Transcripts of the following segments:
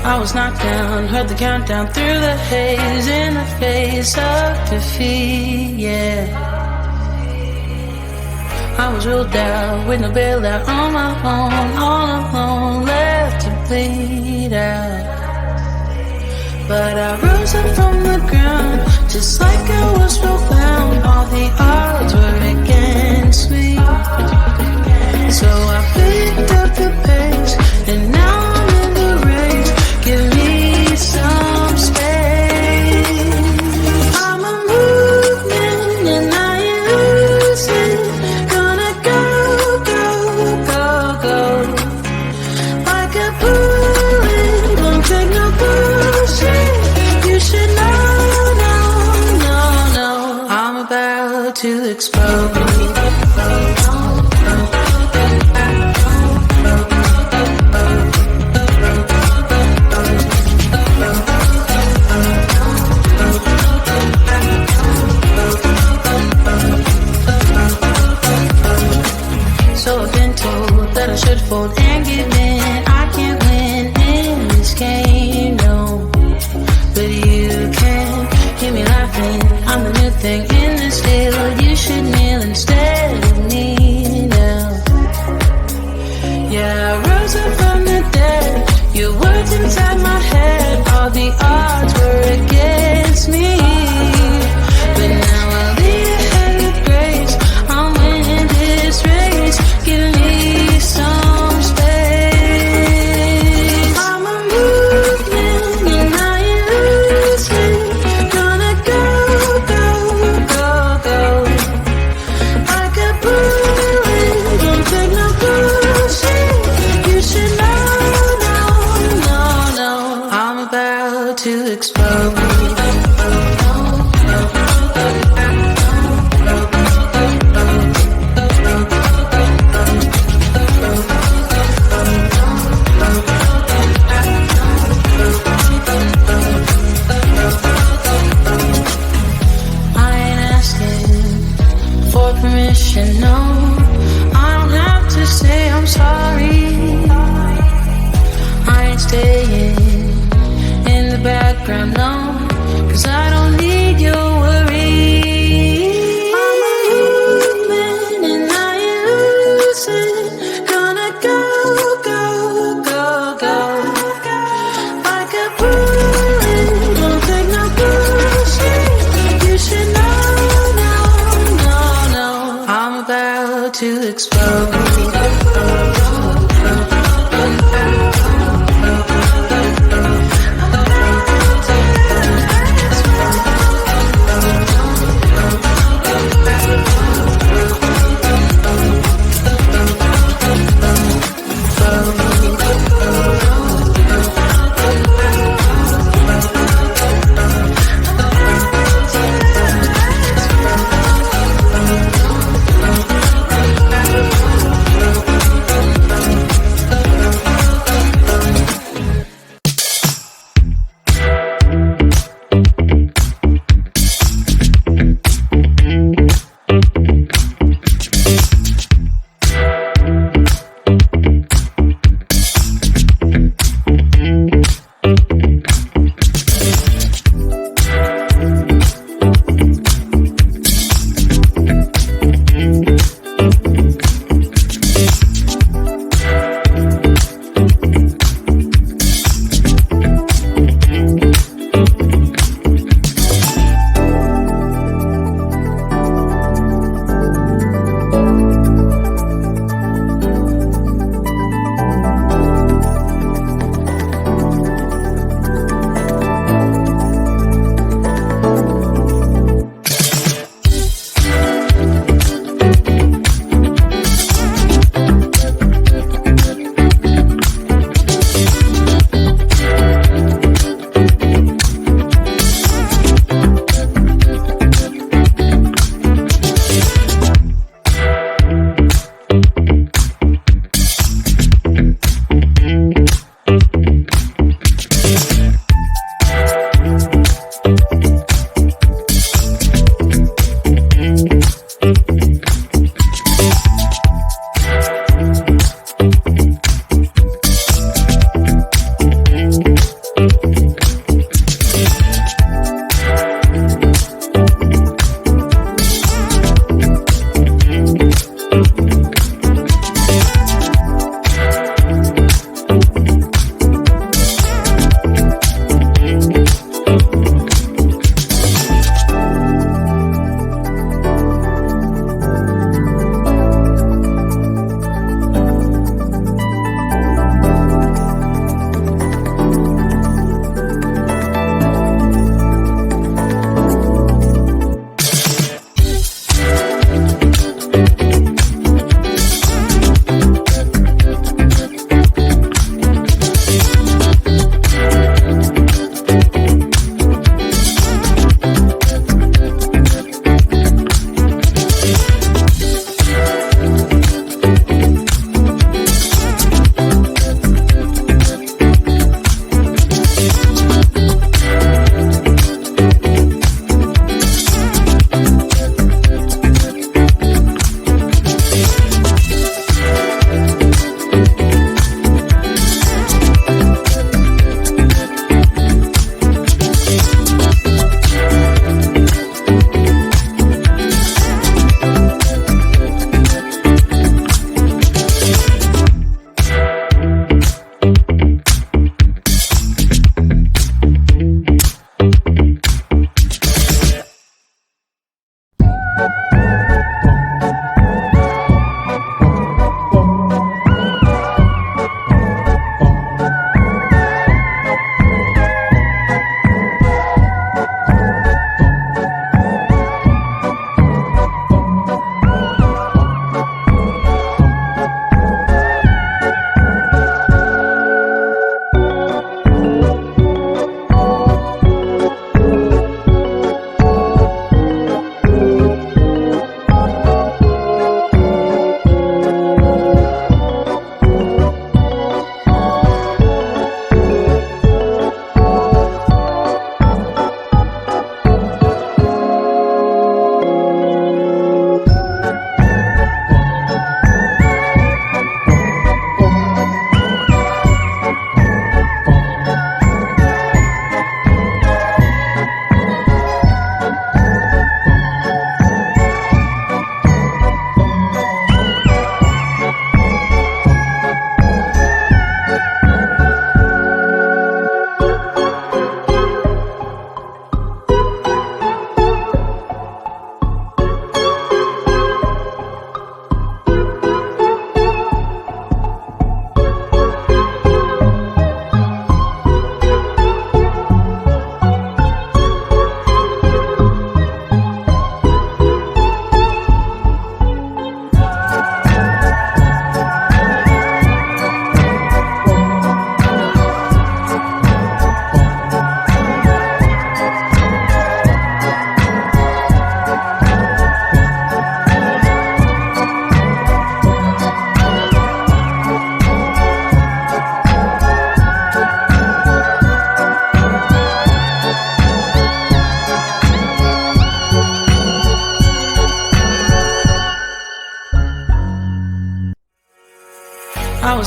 I was knocked down, heard the countdown through the haze, in the face of defeat, yeah. I was ruled out with no bailout, on my own, all alone, left to bleed out. But I rose up from the ground, just like I was profound. All the odds were against me, so I picked up the pace, and now I'm in the race. Give me some space. I'm a movement and I lose it. Gonna go, go, go, go. Like a bullet, won't take no bullshit. You should know, no, no, no. I'm about to explode. So I've been told that I should fold and give in. I can't win in this game, no. But you can hear me laughing. I'm the new thing in this field. You should kneel instead of me now. Yeah, I rose up from the dead. Your words inside my head. All the odds were against me, but now I'll lead ahead with grace. I'm winning this race. Give me some space. I'm a movement and I lose it. Gonna go, go, go, go. Like a bullet, don't take no bullshit. You should know, no, no, no. I'm about to explode. Permission, no, I don't have to say I'm sorry. I ain't staying in the background, no, 'cause I don't need your worry. I'm a movement and I lose it. Gonna go, go, go, go. Like a bullet, don't take no bullshit. You should know. I'm about to explode.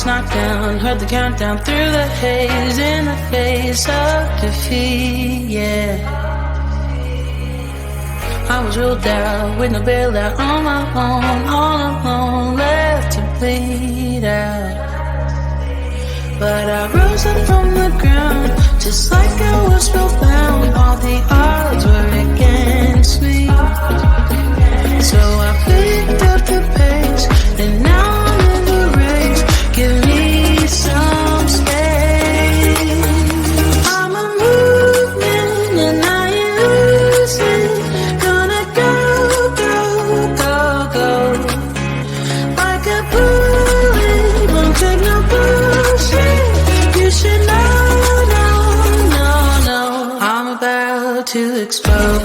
knocked down, heard the countdown through the haze, in the face of defeat, yeah. I was ruled out with no bailout, on my own, all alone, left to bleed out. But I rose up from the ground, just like I was spellbound. All the odds were against me, so I picked up the pace, and now I'm in the race. Give me some space. I'm a movement and I ain't losing. Gonna go, go, go, go. Like a bullet, won't take no bullshit. You should know, no, no, no. I'm about to explode.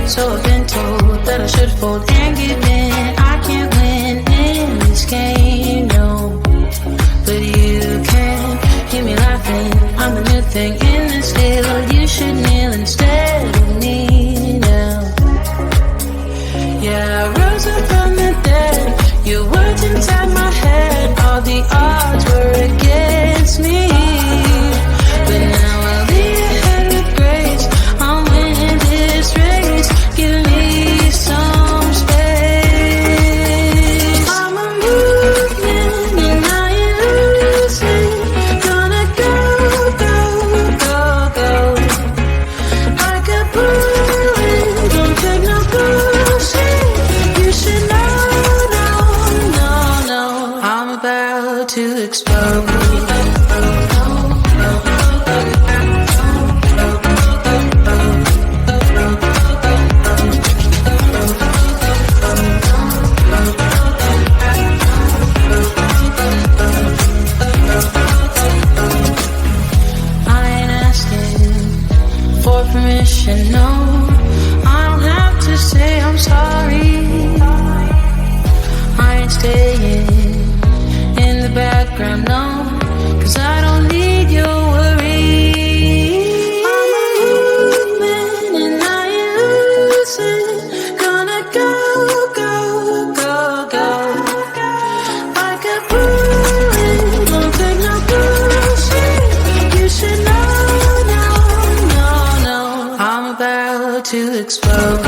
So I've been told that I should fold and give in. I can't win in this game, no. But you can hear me laughing. I'm the new thing in this field. You should kneel instead of me now. Yeah, I rose up from the dead. Your words inside my head. All the odds were against me, but now I'll lead ahead with grace. I'm winning this race. Give me some space. I'm a movement and I ain't losing. Gonna go, go, go, go. Like a bullet, don't take no bullshit. You should know, no, no, no. I'm about to explode. Permission, no, I don't have to say I'm sorry. I ain't staying in the background, no, 'cause I don't need your worry. I'm a movement and I ain't losing. Gonna go, go, go, go. Like a bullet, don't take no bullshit. You should know, no, no, no. I'm about to explode.